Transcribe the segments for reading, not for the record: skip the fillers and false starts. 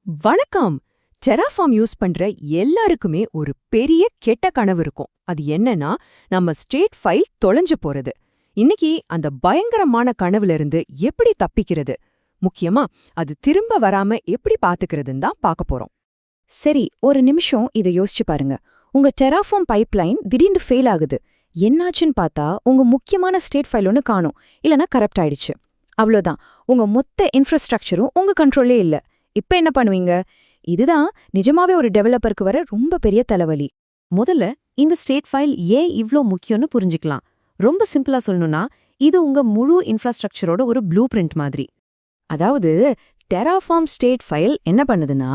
வணக்கம். Terraform use பண்ற எல்லாருக்குமே ஒரு பெரிய கெட்ட கனவு இருக்கும். அது என்னன்னா, நம்ம ஸ்டேட் ஃபைல் தொலைஞ்சு போறது. இன்னைக்கு அந்த பயங்கரமான கனவுல இருந்து எப்படி தப்பிக்கிறது, முக்கியமா அது திரும்ப வராம எப்படி பாத்துக்கிறதுன்னு தான் பார்க்க போறோம். சரி, ஒரு நிமிஷம் இதை யோசிச்சு பாருங்க. உங்க டெராஃபார்ம் பைப்லைன் திடீர்னு ஃபெயில் ஆகுது. என்னாச்சுன்னு பார்த்தா உங்க முக்கியமான ஸ்டேட் ஃபைல் ஒன்று காணும், இல்லனா கரப்ட் ஆயிடுச்சு. அவ்வளோதான், உங்க மொத்த இன்ஃப்ராஸ்ட்ரக்சரும் உங்க கண்ட்ரோல்லே இல்ல. இப்ப என்ன பண்ணுவீங்க? இதுதான் நிஜமாவே ஒரு டெவலப்பருக்கு வர ரொம்ப பெரிய தலைவலி. முதல்ல இந்த ஸ்டேட் ஃபைல் ஏன் இவ்ளோ முக்கியம்னு புரிஞ்சுக்கலாம். ரொம்ப சிம்பிளா சொல்லணும்னா, இது உங்க முழு இன்ஃப்ராஸ்ட்ரக்சரோட ஒரு ப்ளூ பிரிண்ட் மாதிரி. அதாவது டெராஃபார்ம் ஸ்டேட் ஃபைல் என்ன பண்ணுதுன்னா,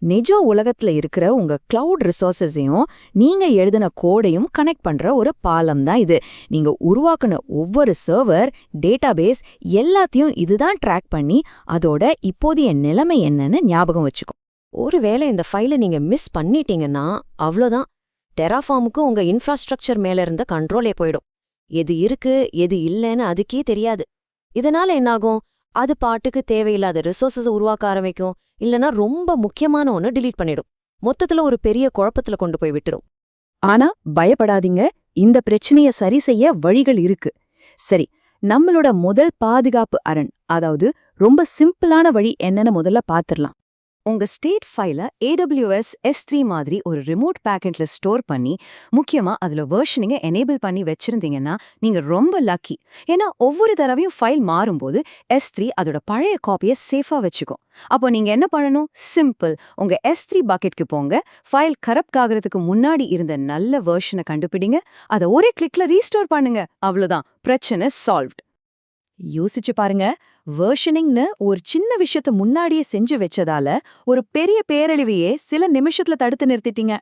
நிஜ உலகத்துல இருக்கிற உங்க கிளவுட் ரிசோர்ஸஸையும் நீங்க எழுதின கோடையும் கனெக்ட் பண்ற ஒரு பாலம் தான் இது. நீங்க உருவாக்குன ஒவ்வொரு சர்வர், டேட்டாபேஸ் எல்லாத்தையும் இதுதான் ட்ராக் பண்ணி அதோட இப்போதைய நிலைமை என்னன்னு ஞாபகம் வச்சுக்கும். ஒருவேளை இந்த ஃபைலை நீங்க மிஸ் பண்ணிட்டீங்கன்னா அவ்வளோதான், டெராஃபார்முக்கு உங்க இன்ஃப்ராஸ்ட்ரக்சர் மேல இருந்த கண்ட்ரோலே போயிடும். எது இருக்கு எது இல்லைன்னு அதுக்கே தெரியாது. இதனால என்னாகும், அது பாட்டுக்கு தேவையில்லாத ரிசோர்ஸஸ் உருவாக்க ஆரம்பிக்கும், இல்லனா ரொம்ப முக்கியமான ஒன்னு டிலீட் பண்ணிடும். மொத்தத்துல ஒரு பெரிய குழப்பத்துல கொண்டு போய் விட்டுடும். ஆனா பயப்படாதீங்க, இந்த பிரச்சனைய சரி செய்ய வழிகள் இருக்கு. சரி, நம்மளோட முதல் பாதுகாப்பு அரண், அதாவது ரொம்ப சிம்பிளான வழி என்னன்னு முதல்ல பாத்துரலாம். உங்க ஸ்டேட் ஃபைல AWS S3 மாதிரி ஒரு ரிமோட் பேக்கெட்ல ஸ்டோர் பண்ணி, முக்கியமா அதுல வெர்ஷனிங்க எனேபிள் பண்ணி வச்சிருந்தீங்கன்னா நீங்க ரொம்ப லக்கி. ஏன்னா ஒவ்வொரு தடவையும் ஃபைல் மாறும்போது S3 அதோட பழைய காப்பியை சேஃபா வச்சுக்கும். அப்போ நீங்க என்ன பண்ணணும்? சிம்பிள், உங்க S3 பக்கெட்க்கு போங்க, ஃபைல் கரப்ட் ஆகிறதுக்கு முன்னாடி இருந்த நல்ல வெர்ஷனை கண்டுபிடிங்க, அதை ஒரே கிளிக்ல ரீஸ்டோர் பண்ணுங்க. அவ்வளவுதான், பிரச்சனை சால்வ்ட். யோசிச்சு பாருங்க, வெர்ஷனிங்னு ஒரு சின்ன விஷயத்த முன்னாடியே செஞ்சு வச்சதால ஒரு பெரிய பேரழிவையே சில நிமிஷத்துல தடுத்து நிறுத்திட்டீங்க.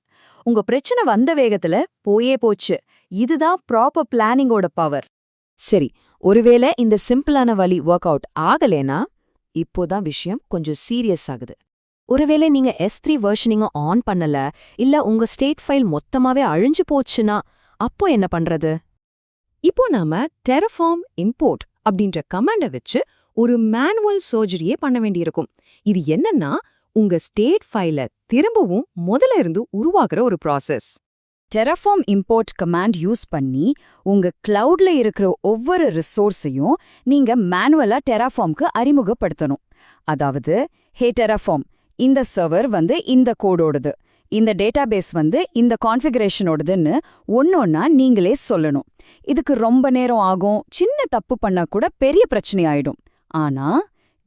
உங்க பிரச்சனை வந்த வேகத்துல போயே போச்சு. இதுதான் ப்ராப்பர் பிளானிங்கோட பவர். சரி, ஒருவேளை இந்த சிம்பிளான வழி ஒர்க் அவுட் ஆகலேனா, இப்போதான் விஷயம் கொஞ்சம் சீரியஸ் ஆகுது. ஒருவேளை நீங்க S3 வெர்ஷனிங்க ஆன் பண்ணல, இல்ல உங்க ஸ்டேட் ஃபைல் மொத்தமாவே அழிஞ்சு போச்சுன்னா அப்போ என்ன பண்றது? இப்போ நாம டெராஃபார்ம் இம்போர்ட் அப்படின்ற கமாண்ட வச்சு ஒரு மேனுவல் சர்ஜரியே பண்ண வேண்டியிருக்கும். இது என்னன்னா, உங்க ஸ்டேட் ஃபைல திரும்பவும் முதல்ல இருந்து உருவாக்குற ஒரு process. Terraform import command use பண்ணி உங்க கிளவுட்ல இருக்கிற ஒவ்வொரு ரிசோர்ஸையும் நீங்க மேனுவலா டெராஃபார்ம்க்கு அறிமுகப்படுத்தணும். அதாவது, ஹே டெராஃபார்ம், இந்த சர்வர் இந்த கோடோடது, இந்த டேட்டாபேஸ் இந்த கான்ஃபிகரேஷனோடதுன்னு ஒன்னொன்னா நீங்களே சொல்லணும். இதுக்கு ரொம்ப நேரம் ஆகும், சின்ன தப்பு பண்ணா கூட பெரிய பிரச்சனை ஆயிடும். ஆனா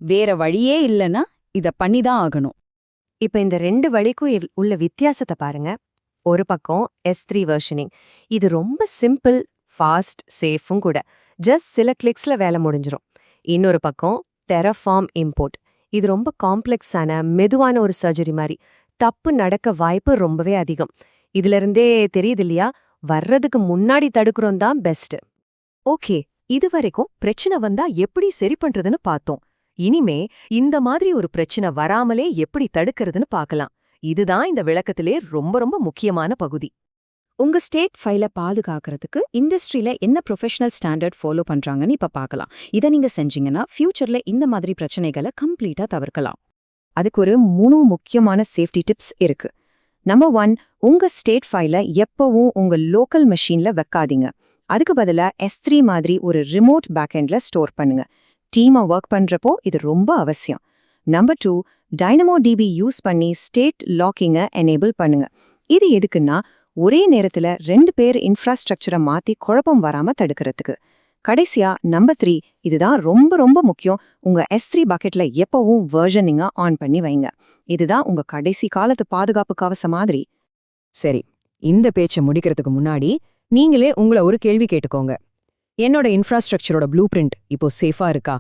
வேற வழியே இல்லைன்னா இத பண்ணிதான் ஆகணும். இப்ப இந்த ரெண்டு வழிக்கும் உள்ள வித்தியாசத்தை பாருங்க. ஒரு பக்கம் S3 வெர்ஷனிங், இது ரொம்ப சிம்பிள், ஃபாஸ்ட், சேஃபும் கூட. ஜஸ்ட் சில கிளிக்ஸ்ல வேலை முடிஞ்சிரும். இன்னொரு பக்கம் டெராஃபார்ம் இம்போர்ட், இது ரொம்ப காம்ப்ளெக்ஸான மெதுவான ஒரு சர்ஜரி மாதிரி. தப்பு நடக்க வாய்ப்பு ரொம்பவே அதிகம். இதுல இருந்தே தெரியுது இல்லையா, வர்றதுக்கு முன்னாடி தடுக்கிறோம் தான் பெஸ்ட். ஓகே, இதுவரைக்கும் பிரச்சனை வந்தா எப்படி சரி பண்றதுன்னு பார்த்தோம். இனிமே இந்த மாதிரி ஒரு பிரச்சனை வராமலே எப்படி தடுக்கிறதுன்னு பார்க்கலாம். இதுதான் இந்த விளக்கத்திலே ரொம்ப ரொம்ப முக்கியமான பகுதி. உங்க ஸ்டேட் ஃபைலை பாதுகாக்கிறதுக்கு இண்டஸ்ட்ரியில என்ன ப்ரொஃபஷனல் ஸ்டாண்டர்ட் ஃபாலோ பண்றாங்கன்னு இப்ப பார்க்கலாம். இதை நீங்க செஞ்சீங்கன்னா ஃபியூச்சர்ல இந்த மாதிரி பிரச்சனைகளை கம்ப்ளீட்டா தவிர்க்கலாம். அதுக்கு ஒரு 3 முக்கியமான சேஃப்டி டிப்ஸ் இருக்கு. நம்பர் 1, உங்க ஸ்டேட் ஃபைல எப்பவும் உங்க லோக்கல் மெஷின்ல வைக்காதீங்க. அதுக்கு பதிலா S3 மாதிரி ஒரு ரிமோட் பேக்கெண்ட்ல ஸ்டோர் பண்ணுங்க. டீமா ஒர்க் பண்றப்போ இது ரொம்ப அவசியம். நம்பர் 2, DynamoDB யூஸ் பண்ணி ஸ்டேட் லாக்கிங்கை எனேபிள் பண்ணுங்க. இது எதுக்குன்னா, ஒரே நேரத்துல 2 பேர் இன்ஃப்ராஸ்ட்ரக்சரை மாத்தி குழப்பம் வராம தடுக்கிறதுக்கு. கடைசியா நம்பர் 3, இதுதான் ரொம்ப ரொம்ப முக்கியம், உங்க S3 பக்கெட்ல எப்பவும் வெர்ஷனிங்க ஆன் பண்ணி வைங்க. இதுதான் உங்க கடைசி காலத்து பாதுகாப்பு கவசம் மாதிரி. சரி, இந்த பேச்சை முடிக்கிறதுக்கு முன்னாடி நீங்களே உங்களை ஒரு கேள்வி கேட்டுக்கோங்க. என்னோட இன்ஃப்ராஸ்ட்ரக்சரோட ப்ளூ பிரிண்ட் இப்போ சேஃபா இருக்கா?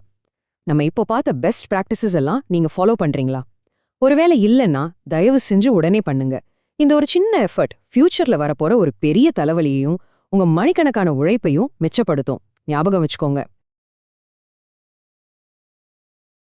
நம்ம இப்போ பார்த்த பெஸ்ட் பிராக்டிசஸ் எல்லாம் நீங்க ஃபாலோ பண்றீங்களா? ஒருவேளை இல்லைன்னா தயவு செஞ்சு உடனே பண்ணுங்க. இந்த ஒரு சின்ன எஃபர்ட் ஃபியூச்சர்ல வரப்போற ஒரு பெரிய தலைவலியையும் உங்க மணிக்கணக்கான உழைப்பையும் மிச்சப்படுத்தும். ஞாபகம் வச்சுக்கோங்க.